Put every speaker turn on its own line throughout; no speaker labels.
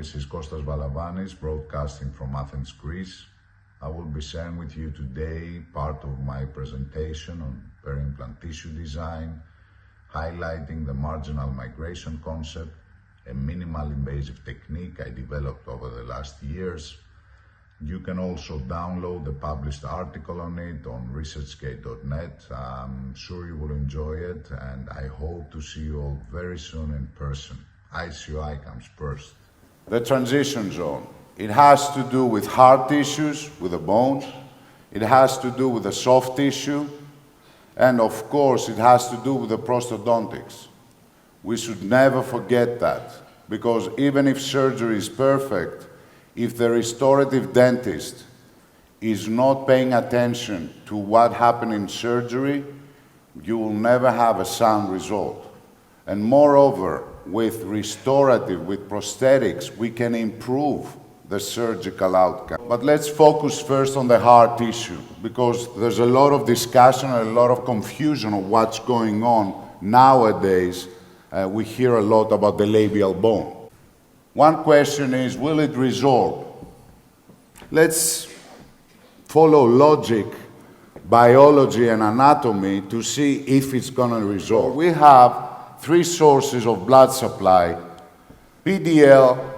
this is Kostas Valavanis, broadcasting from Athens, Greece. I will be sharing with you today part of my presentation on peri-implant tissue design, highlighting the Marginal Migration Concept, a minimal invasive technique I developed over the last years. You can also download the published article on it on researchgate.net. I'm sure you will enjoy it, and I hope to see you all very soon in person. ICOI comes first.
The transition zone. It has to do with hard tissues, with the bone. It has to do with the soft tissue. And of course, it has to do with the prosthodontics. We should never forget that, because even if surgery is perfect, if the restorative dentist is not paying attention to what happened in surgery, you will never have a sound result. And moreover, with restorative, with prosthetics, we can improve the surgical outcome. But let's focus first on the hard tissue, because there's a lot of discussion and a lot of confusion of what's going on nowadays. We hear a lot about the labial bone. One question is, will it resorb? Let's follow logic, biology, and anatomy to see if it's going to resorb. We have three sources of blood supply. PDL,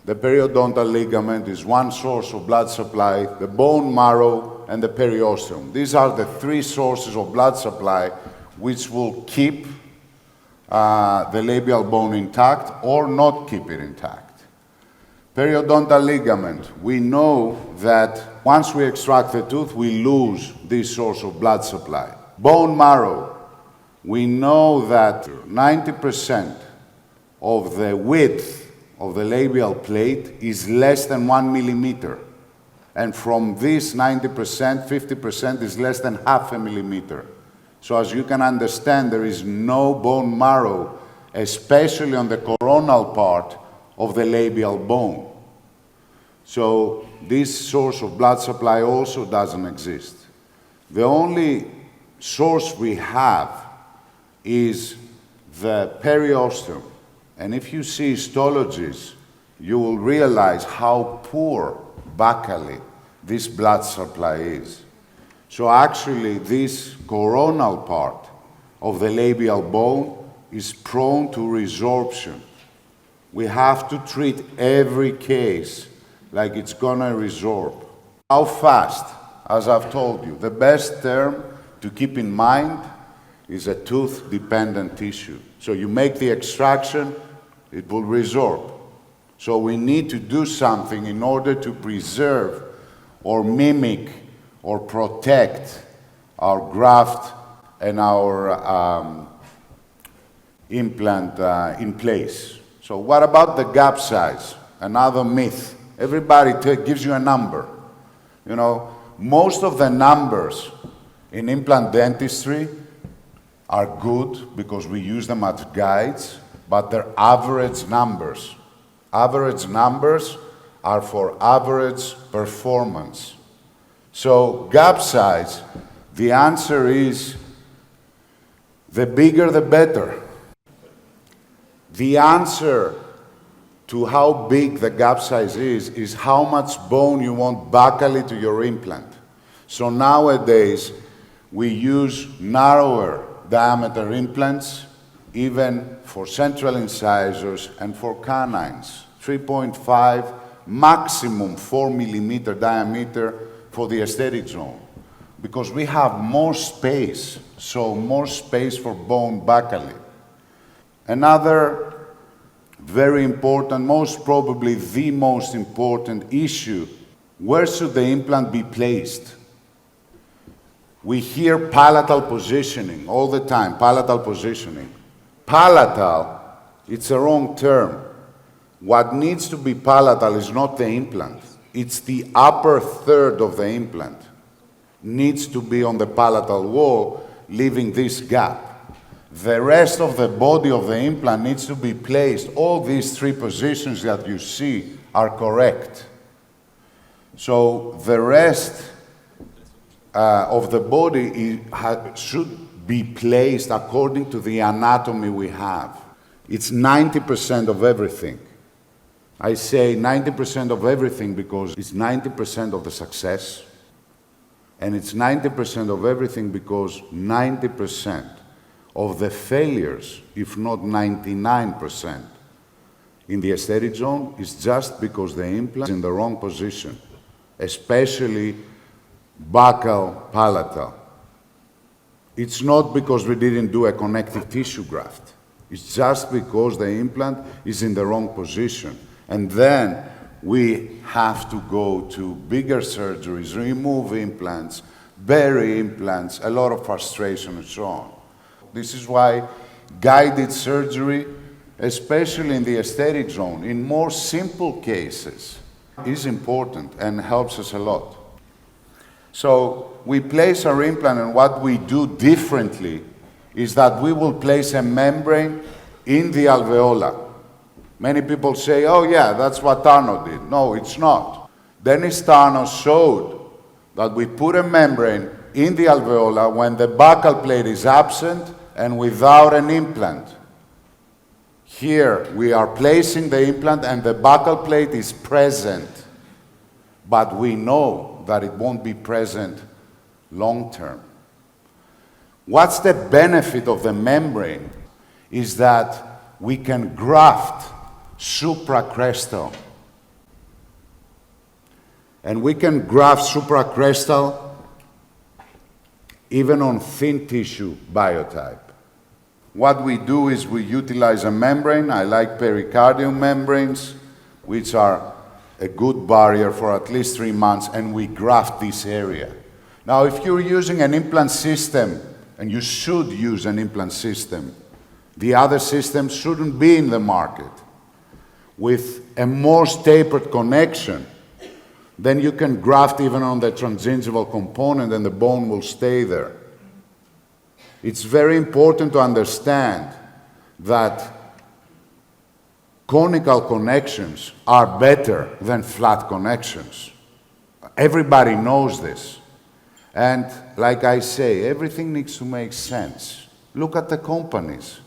the periodontal ligament, is one source of blood supply, the bone marrow, and the periosteum. These are the three sources of blood supply which will keep the labial bone intact or not keep it intact. Periodontal ligament, we know that once we extract the tooth, we lose this source of blood supply. Bone marrow, we know that 90% of the width of the labial plate is less than 1 millimeter. And from this 90%, 50% is less than half a millimeter. So as you can understand, there is no bone marrow, especially on the coronal part of the labial bone. So this source of blood supply also doesn't exist. The only source we have is the periosteum. And if you see histologies, you will realize how poor buccally this blood supply is. So actually, this coronal part of the labial bone is prone to resorption. We have to treat every case like it's gonna resorb. How fast? As I've told you, the best term to keep in mind is a tooth-dependent tissue. So you make the extraction, it will resorb. So we need to do something in order to preserve or mimic or protect our graft and our implant in place. So what about the gap size? Another myth. Everybody gives you a number. You know, most of the numbers in implant dentistry are good because we use them as guides, but they're average numbers. Average numbers are for average performance. So gap size, the answer is the bigger the better. The answer to how big the gap size is how much bone you want buccally to your implant. So nowadays, we use narrower diameter implants, even for central incisors and for canines. 3.5, maximum 4 millimeter diameter for the aesthetic zone, because we have more space, so more space for bone buccally. Another very important, most probably the most important issue, where should the implant be placed? We hear palatal positioning all the time, palatal positioning. Palatal, it's a wrong term. What needs to be palatal is not the implant. It's the upper third of the implant. Needs to be on the palatal wall, leaving this gap. The rest of the body of the implant needs to be placed. All these three positions that you see are correct. So the rest of the body should be placed according to the anatomy we have. It's 90% of everything. I say 90% of everything because it's 90% of the success, and it's 90% of everything because 90% of the failures, if not 99%, in the aesthetic zone is just because the implant is in the wrong position, especially buccal palatal. It's not because we didn't do a connective tissue graft. It's just because the implant is in the wrong position. And then we have to go to bigger surgeries, remove implants, bury implants, a lot of frustration and so on. This is why guided surgery, especially in the aesthetic zone, in more simple cases, is important and helps us a lot. So we place our implant, and what we do differently is that we will place a membrane in the alveolar. Many people say, oh yeah, that's what Tarno did. No, it's not. Dennis Tarno showed that we put a membrane in the alveolar when the buccal plate is absent and without an implant. Here we are placing the implant and the buccal plate is present, but we know that it won't be present long term. What's the benefit of the membrane is that we can graft supracrestal. And we can graft supracrestal even on thin tissue biotype. What we do is we utilize a membrane. I like pericardium membranes, which are a good barrier for at least 3 months, and we graft this area. Now, if you're using an implant system, and you should use an implant system, the other systems shouldn't be in the market. With a more tapered connection, then you can graft even on the transgingival component and the bone will stay there. It's very important to understand that conical connections are better than flat connections. Everybody knows this. And like I say, everything needs to make sense. Look at the companies.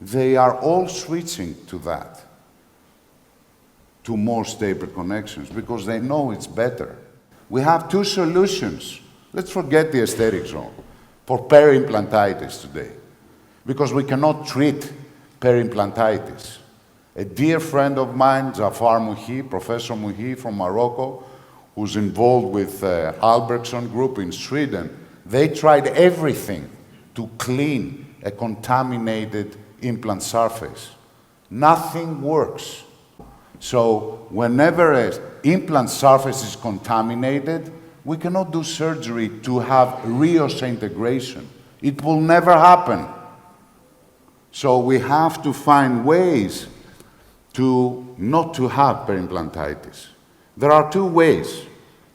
They are all switching to that, to more stable connections, because they know it's better. We have two solutions. Let's forget the aesthetic zone for peri-implantitis today, because we cannot treat peri-implantitis. A dear friend of mine, Jafar Mouhi, Professor Mouhi from Morocco, who's involved with Albrechtson Group in Sweden, they tried everything to clean a contaminated implant surface. Nothing works. So whenever an implant surface is contaminated, we cannot do surgery to have reosseintegration. It will never happen. So we have to find ways to not to have peri-implantitis. There are two ways,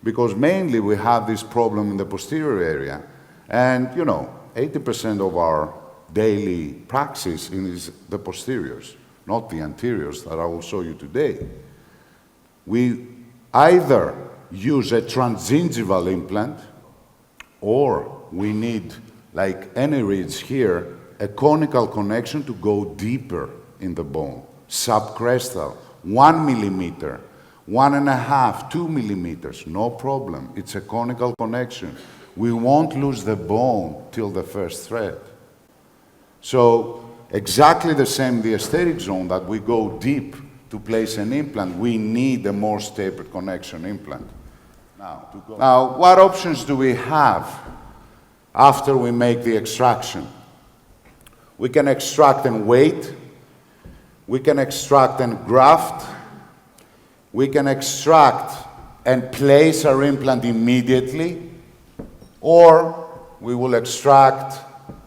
because mainly we have this problem in the posterior area, and 80% of our daily praxis is the posteriors, not the anteriors that I will show you today. We either use a transgingival implant, or we need, like any ridge here, a conical connection to go deeper in the bone, subcrestal, 1 millimeter, 1.5, 2 millimeters, no problem. It's a conical connection. We won't lose the bone till the first thread. So exactly the same, the aesthetic zone, that we go deep to place an implant, we need a more tapered connection implant. Now, what options do we have after we make the extraction? We can extract and wait. We can extract and graft. We can extract and place our implant immediately, or we will extract,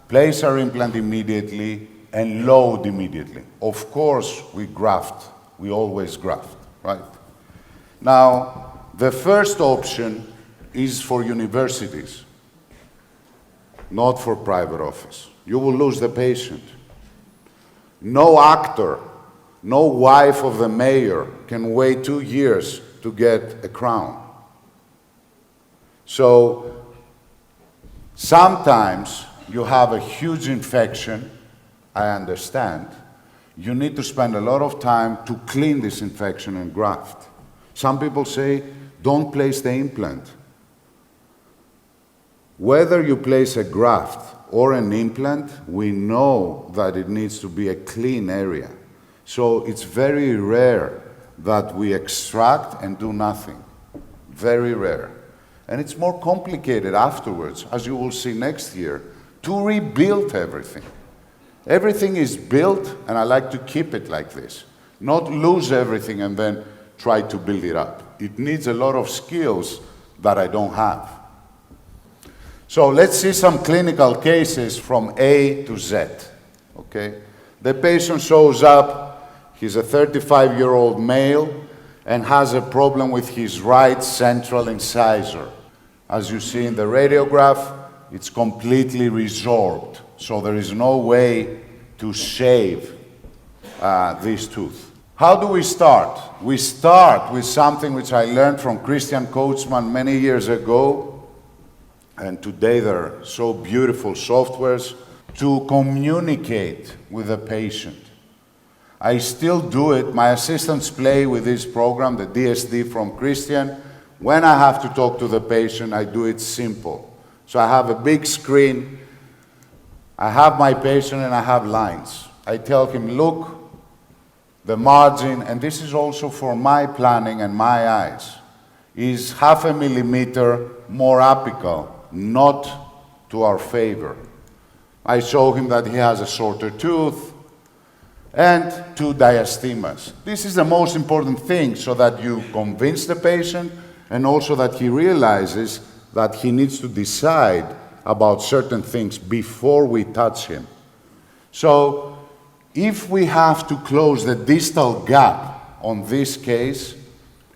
place our implant immediately, and load immediately. Of course, we graft. We always graft, right? Now, the first option is for universities, not for private office. You will lose the patient. No actor, no wife of the mayor can wait 2 years to get a crown. So sometimes you have a huge infection, I understand. you need to spend a lot of time to clean this infection and graft. Some people say, don't place the implant. Whether you place a graft or an implant, we know that it needs to be a clean area. So it's very rare that we extract and do nothing. Very rare. And it's more complicated afterwards, as you will see next year, to rebuild everything. Everything is built, and I like to keep it like this. Not lose everything and then try to build it up. It needs a lot of skills that I don't have. So let's see some clinical cases from A to Z, okay? The patient shows up, he's a 35-year-old male and has a problem with his right central incisor. As you see in the radiograph, it's completely resorbed, so there is no way to shave this tooth. How do we start? We start with something which I learned from Christian Coachman many years ago, and today they're so beautiful softwares, to communicate with the patient. I still do it. My assistants play with this program, the DSD from Christian. When I have to talk to the patient, I do it simple. So I have a big screen, I have my patient, and I have lines. I tell him, look, the margin, and this is also for my planning and my eyes, is 0.5 millimeter more apical, not to our favor. I show him that he has a shorter tooth and 2 diastemas. This is the most important thing, so that you convince the patient and also that he realizes that he needs to decide about certain things before we touch him. So if we have to close the distal gap on this case,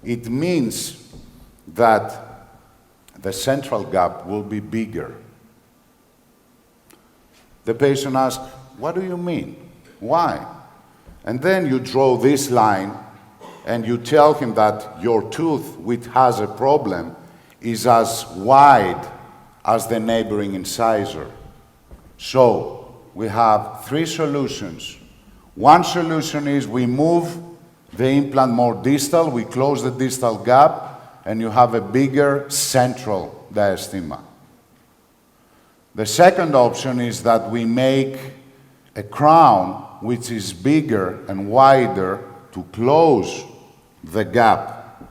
it means that the central gap will be bigger. The patient asks, what do you mean? Why? And then you draw this line and you tell him that your tooth, which has a problem, is as wide as the neighboring incisor. So we have 3 solutions. One solution is we move the implant more distal, we close the distal gap, and you have a bigger central diastema. The second option is that we make a crown which is bigger and wider to close the gap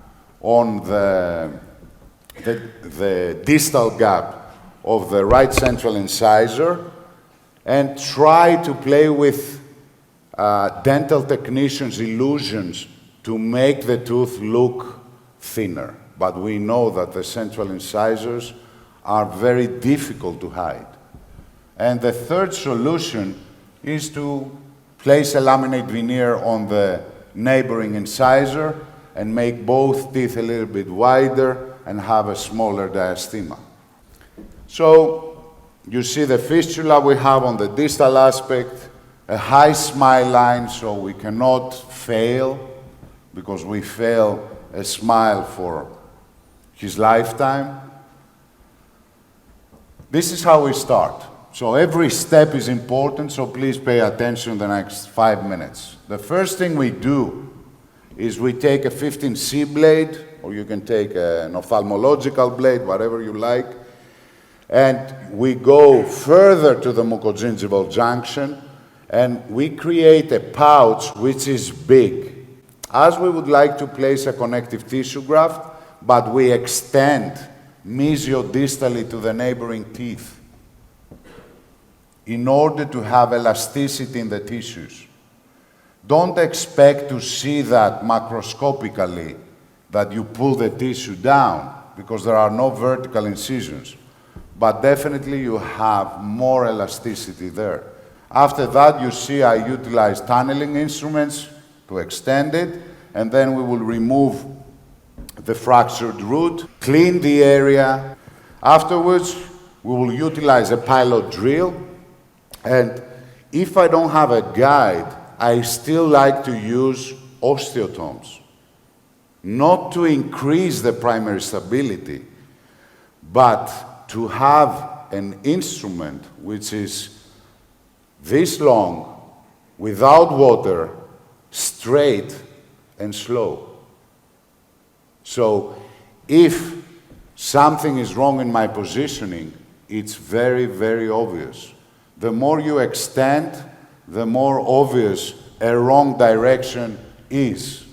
on the distal gap of the right central incisor, and try to play with dental technicians' illusions to make the tooth look thinner. But we know that the central incisors are very difficult to hide. And the third solution is to place a laminate veneer on the neighboring incisor and make both teeth a little bit wider and have a smaller diastema. So you see the fistula we have on the distal aspect, a high smile line, so we cannot fail, because we fail a smile for his lifetime. This is how we start. So every step is important, so please pay attention the next 5 minutes. The first thing we do is we take a 15C blade, or you can take an ophthalmological blade, whatever you like, and we go further to the mucogingival junction, and we create a pouch which is big, as we would like to place a connective tissue graft, but we extend mesiodistally to the neighboring teeth in order to have elasticity in the tissues. Don't expect to see that macroscopically, that you pull the tissue down, because there are no vertical incisions. But definitely you have more elasticity there. After that, you see I utilize tunneling instruments to extend it, and then we will remove the fractured root, clean the area. Afterwards, we will utilize a pilot drill, and if I don't have a guide, I still like to use osteotomes, not to increase the primary stability, but to have an instrument which is this long without water, straight and slow. So if something is wrong in my positioning, it's very, very obvious. The more you extend, the more obvious a wrong direction is.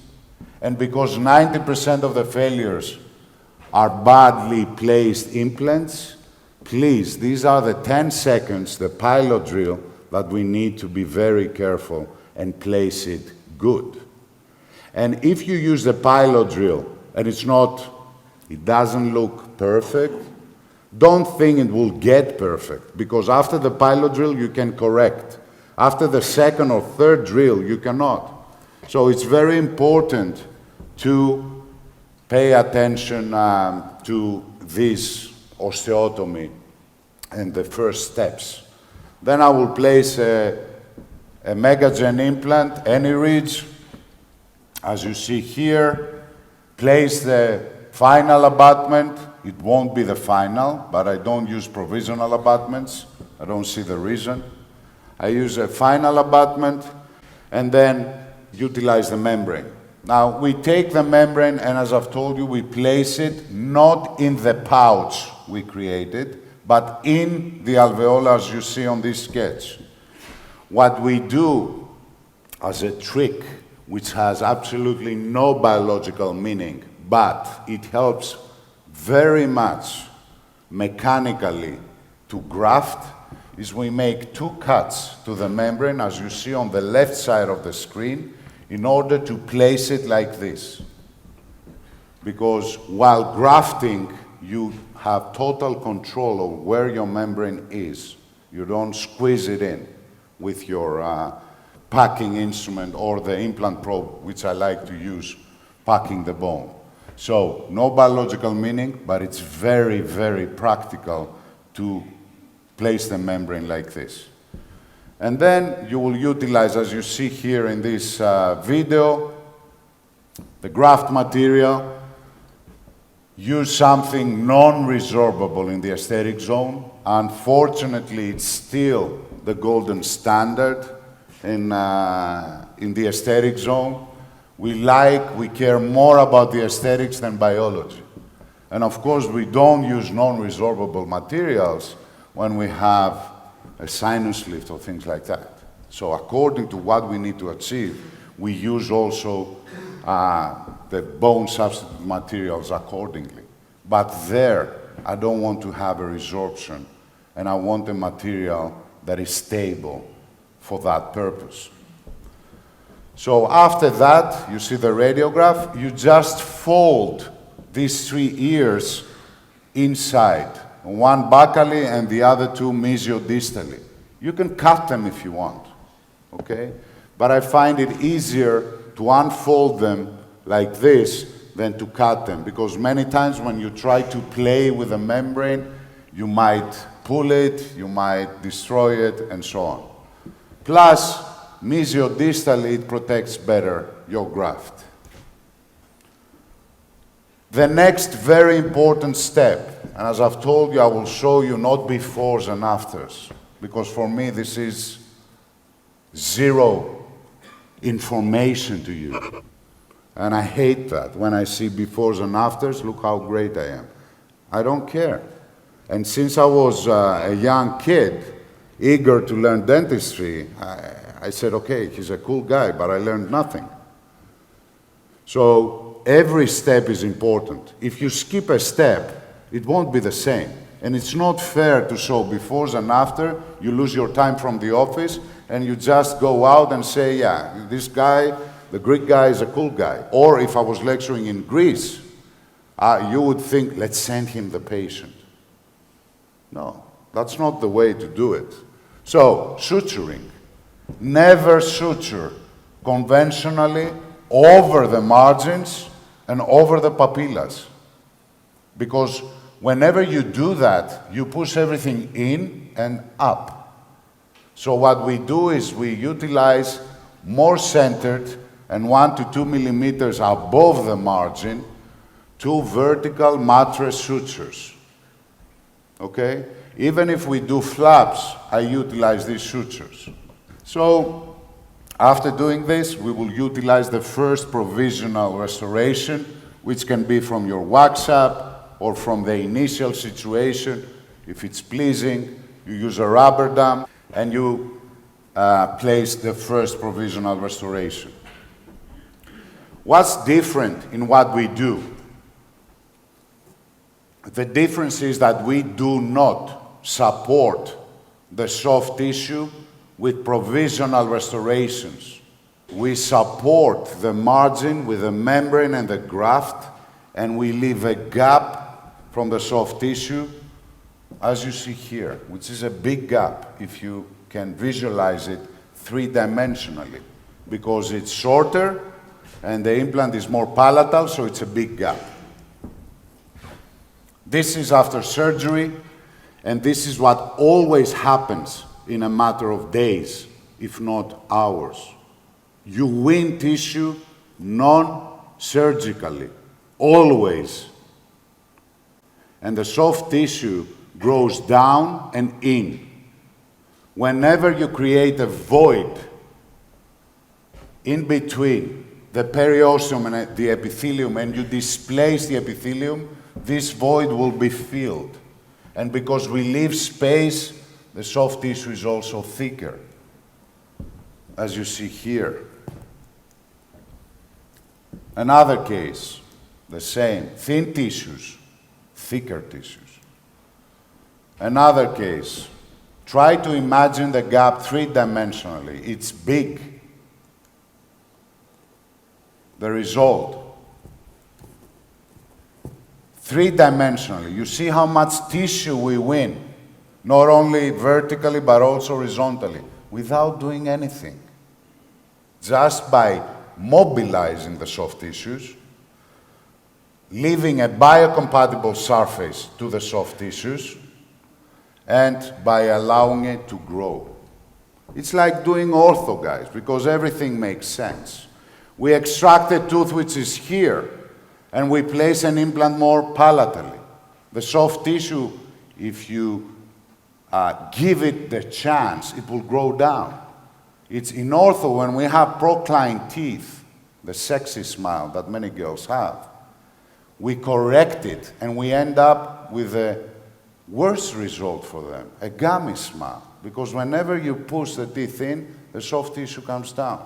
And because 90% of the failures are badly placed implants, please, these are the 10 seconds, the pilot drill, that we need to be very careful and place it good. And if you use the pilot drill and it doesn't look perfect, don't think it will get perfect, because after the pilot drill you can correct. After the second or third drill you cannot. So it's very important to pay attention to this osteotomy and the first steps. Then I will place a Megagen implant, any ridge, as you see here. Place the final abutment. It won't be the final, but I don't use provisional abutments. I don't see the reason. I use a final abutment and then utilize the membrane. Now, we take the membrane and, as I've told you, we place it not in the pouch we created, but in the alveolars you see on this sketch. What we do as a trick, which has absolutely no biological meaning, but it helps very much mechanically to graft, is we make 2 cuts to the membrane, as you see on the left side of the screen, in order to place it like this. Because while grafting, you have total control of where your membrane is. You don't squeeze it in with your packing instrument or the implant probe, which I like to use, packing the bone. So, no biological meaning, but it's very, very practical to place the membrane like this. And then you will utilize, as you see here in this video, the graft material. Use something non-resorbable in the aesthetic zone. Unfortunately, it's still the golden standard in the aesthetic zone. We care more about the aesthetics than biology. And of course, we don't use non-resorbable materials when we have a sinus lift or things like that. So according to what we need to achieve, we use also the bone substitute materials accordingly. But there, I don't want to have a resorption, and I want a material that is stable for that purpose. So after that, you see the radiograph, you just fold these 3 ears inside, one buccally and the other 2 mesiodistally. You can cut them if you want, okay? But I find it easier to unfold them like this than to cut them, because many times when you try to play with a membrane, you might pull it, you might destroy it, and so on. Plus, mesiodistally, it protects better your graft. The next very important step, and as I've told you, I will show you not befores and afters, because for me this is zero information to you. And I hate that. When I see befores and afters, look how great I am. I don't care. And since I was a young kid, eager to learn dentistry, I said, okay, he's a cool guy, but I learned nothing. So every step is important. If you skip a step, it won't be the same. And it's not fair to show befores and after. You lose your time from the office, and you just go out and say, yeah, this guy, the Greek guy, is a cool guy. Or if I was lecturing in Greece, you would think, let's send him the patient. No, that's not the way to do it. So, suturing. Never suture conventionally over the margins and over the papillas. Because whenever you do that, you push everything in and up. So what we do is we utilize more centered and 1 to 2 millimeters above the margin, 2 vertical mattress sutures. Okay? Even if we do flaps, I utilize these sutures. So After doing this, we will utilize the first provisional restoration, which can be from your wax-up or from the initial situation. If it's pleasing, you use a rubber dam and you place the first provisional restoration. What's different in what we do? The difference is that we do not support the soft tissue with provisional restorations. We support the margin with the membrane and the graft, and we leave a gap from the soft tissue, as you see here, which is a big gap if you can visualize it three-dimensionally, because it's shorter and the implant is more palatal, so it's a big gap. This is after surgery, and this is what always happens in a matter of days, if not hours. You win tissue non-surgically, always. And the soft tissue grows down and in. Whenever you create a void in between the periosteum and the epithelium, and you displace the epithelium, this void will be filled. And because we leave space, the soft tissue is also thicker, as you see here. Another case, the same, thin tissues, thicker tissues. Another case, try to imagine the gap three-dimensionally. It's big. The result, three-dimensionally. You see how much tissue we win, not only vertically but also horizontally, without doing anything. Just by mobilizing the soft tissues, leaving a biocompatible surface to the soft tissues, and by allowing it to grow. It's like doing ortho, guys, because everything makes sense. We extract a tooth which is here, and we place an implant more palatally. The soft tissue, if you give it the chance, it will grow down. It's in ortho when we have procline teeth, the sexy smile that many girls have. We correct it, and we end up with a worse result for them, a gummy smile, because whenever you push the teeth in, the soft tissue comes down.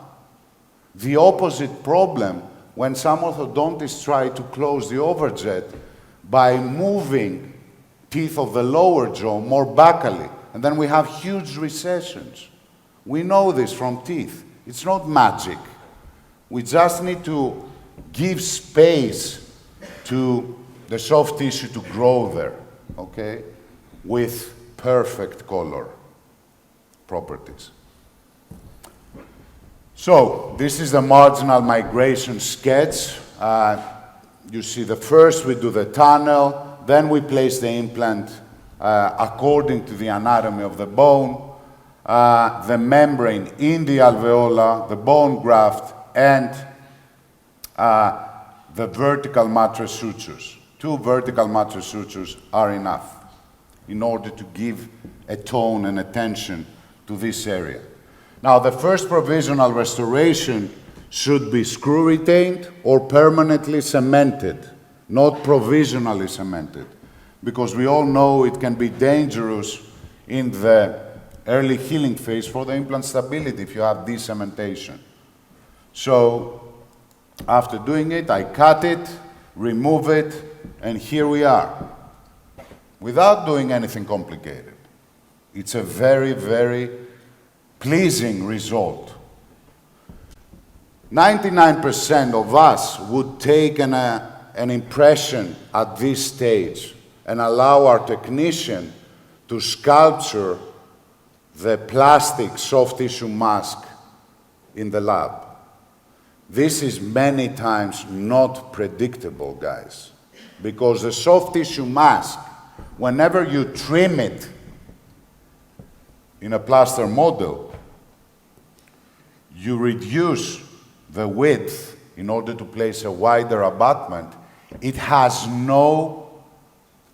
The opposite problem when some orthodontists try to close the overjet by moving teeth of the lower jaw more backally, and then we have huge recessions. We know this from teeth. It's not magic. We just need to give space to the soft tissue to grow there, okay, with perfect color properties. So, this is the marginal migration sketch. You see the first, we do the tunnel, then we place the implant according to the anatomy of the bone, the membrane in the alveolar, the bone graft, and the vertical mattress sutures. 2 vertical mattress sutures are enough in order to give a tone and attention to this area. Now, the first provisional restoration should be screw retained or permanently cemented, not provisionally cemented, because we all know it can be dangerous in the early healing phase for the implant stability if you have decementation. So, after doing it, I cut it, remove it, and here we are, without doing anything complicated. It's a very, very pleasing result. 99% of us would take an impression at this stage and allow our technician to sculpture the plastic soft tissue mask in the lab. This is many times not predictable, guys, because the soft tissue mask, whenever you trim it in a plaster model, you reduce the width in order to place a wider abutment. It has no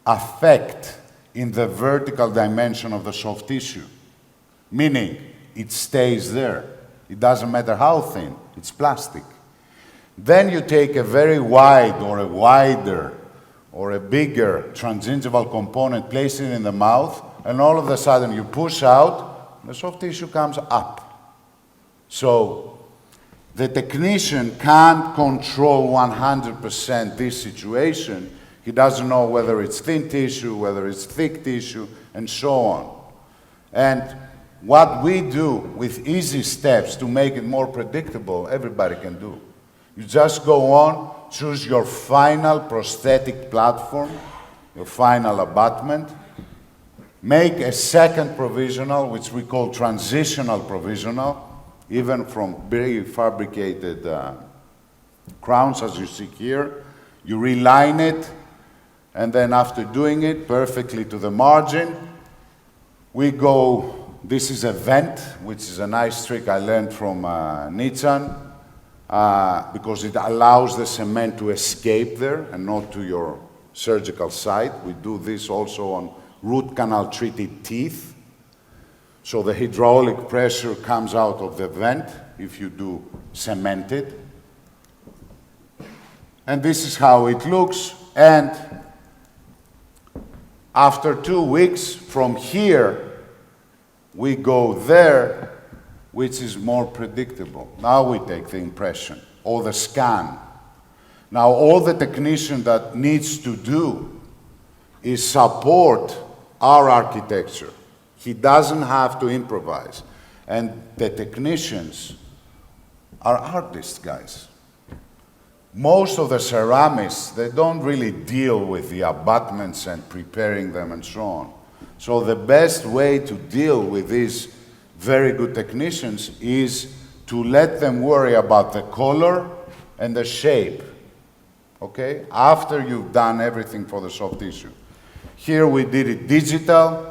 effect in the vertical dimension of the soft tissue, meaning it stays there. It doesn't matter how thin, it's plastic. Then you take a very wide or a wider or a bigger transgingival component, place it in the mouth, and all of a sudden you push out, the soft tissue comes up. So the technician can't control 100% this situation. He doesn't know whether it's thin tissue, whether it's thick tissue, and so on. And what we do with easy steps to make it more predictable, everybody can do. You just go on, choose your final prosthetic platform, your final abutment, make a second provisional, which we call transitional provisional, even from very fabricated crowns, as you see here. You reline it, and then after doing it perfectly to the margin, we go, this is a vent, which is a nice trick I learned from Nichan, because it allows the cement to escape there and not to your surgical site. We do this also on root canal treated teeth. So the hydraulic pressure comes out of the vent if you do cemented. And this is how it looks. And after 2 weeks from here, we go there, which is more predictable. Now we take the impression or the scan. Now all the technician that needs to do is support our architecture. He doesn't have to improvise. And the technicians are artists, guys. Most of the ceramists, they don't really deal with the abutments and preparing them and so on. So the best way to deal with these very good technicians is to let them worry about the color and the shape, okay? After you've done everything for the soft tissue. Here we did it digital.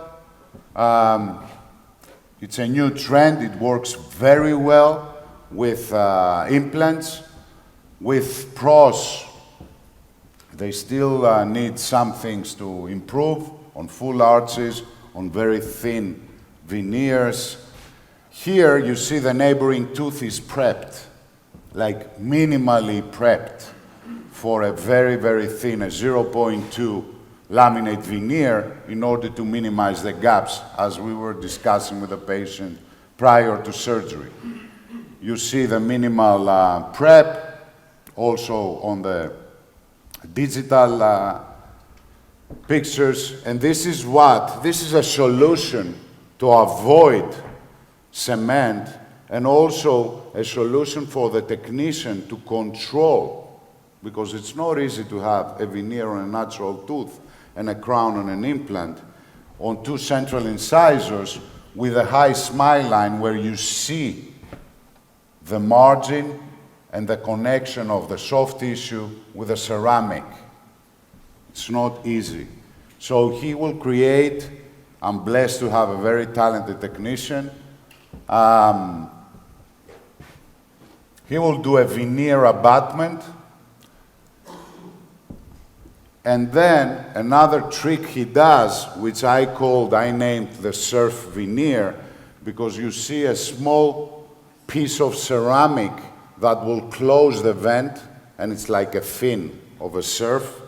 It's a new trend. It works very well with implants. With pros, they still need some things to improve on full arches, on very thin veneers. Here you see the neighboring tooth is prepped, like minimally prepped for a very, very thin, a 0.2 laminate veneer in order to minimize the gaps, as we were discussing with the patient prior to surgery. You see the minimal prep, also on the digital pictures, and this is what? This is a solution to avoid cement, and also a solution for the technician to control, because it's not easy to have a veneer on a natural tooth and a crown on an implant on 2 central incisors with a high smile line where you see the margin and the connection of the soft tissue with the ceramic. It's not easy. So he will create, I'm blessed to have a very talented technician. He will do a veneer abutment. And then another trick he does, which I named the surf veneer, because you see a small piece of ceramic that will close the vent, and it's like a fin of a surf.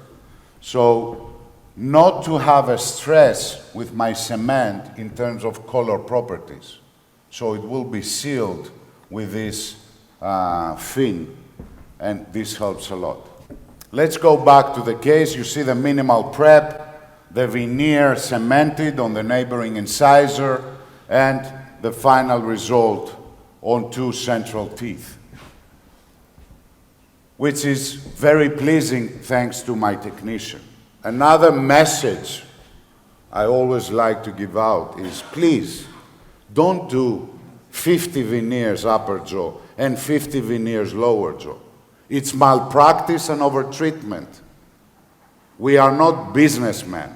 So not to have a stress with my cement in terms of color properties. So it will be sealed with this fin, and this helps a lot. Let's go back to the case. You see the minimal prep, the veneer cemented on the neighboring incisor, and the final result on 2 central teeth, which is very pleasing thanks to my technician. Another message I always like to give out is, please, don't do 50 veneers upper jaw and 50 veneers lower jaw. It's malpractice and overtreatment. We are not businessmen.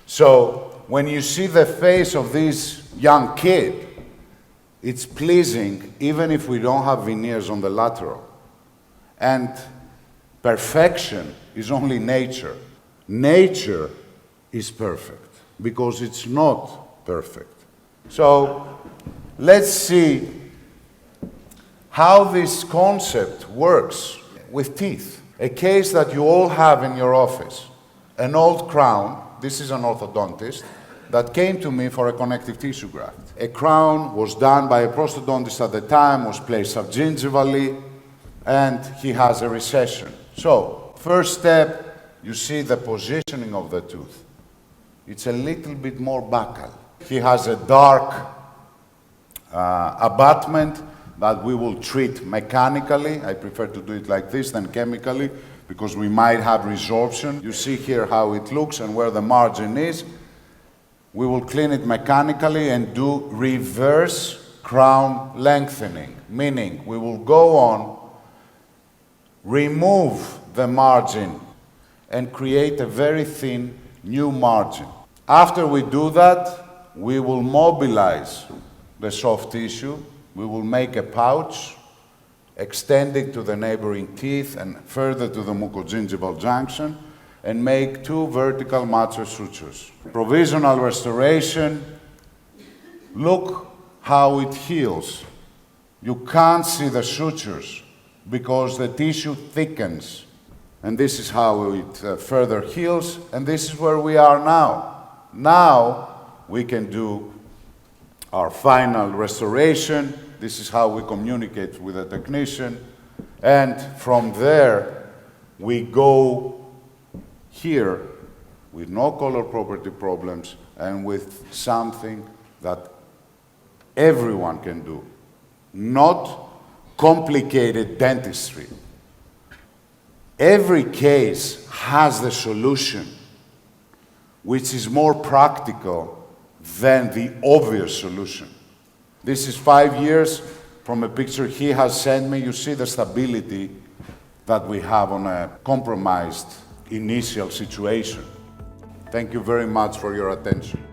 So when you see the face of this young kid, it's pleasing even if we don't have veneers on the lateral. And perfection is only nature. Nature is perfect because it's not perfect. So let's see how this concept works with teeth. A case that you all have in your office, an old crown, this is an orthodontist, that came to me for a connective tissue graft. A crown was done by a prosthodontist at the time, was placed subgingivally, and he has a recession. So, first step, you see the positioning of the tooth. It's a little bit more buccal. He has a dark abutment that we will treat mechanically. I prefer to do it like this than chemically because we might have resorption. You see here how it looks and where the margin is. We will clean it mechanically and do reverse crown lengthening, meaning we will go on, remove the margin and create a very thin new margin. After we do that, we will mobilize the soft tissue. We will make a pouch, extending to the neighboring teeth and further to the mucogingival junction, and make 2 vertical mature sutures. Provisional restoration, look how it heals. You can't see the sutures because the tissue thickens. And this is how it further heals, and this is where we are now. Now we can do our final restoration. This is how we communicate with the technician. And from there, we go here with no color property problems and with something that everyone can do. Not complicated dentistry. Every case has the solution, which is more practical than the obvious solution. This is 5 years from a picture he has sent me. You see the stability that we have on a compromised initial situation. Thank you very much for your attention.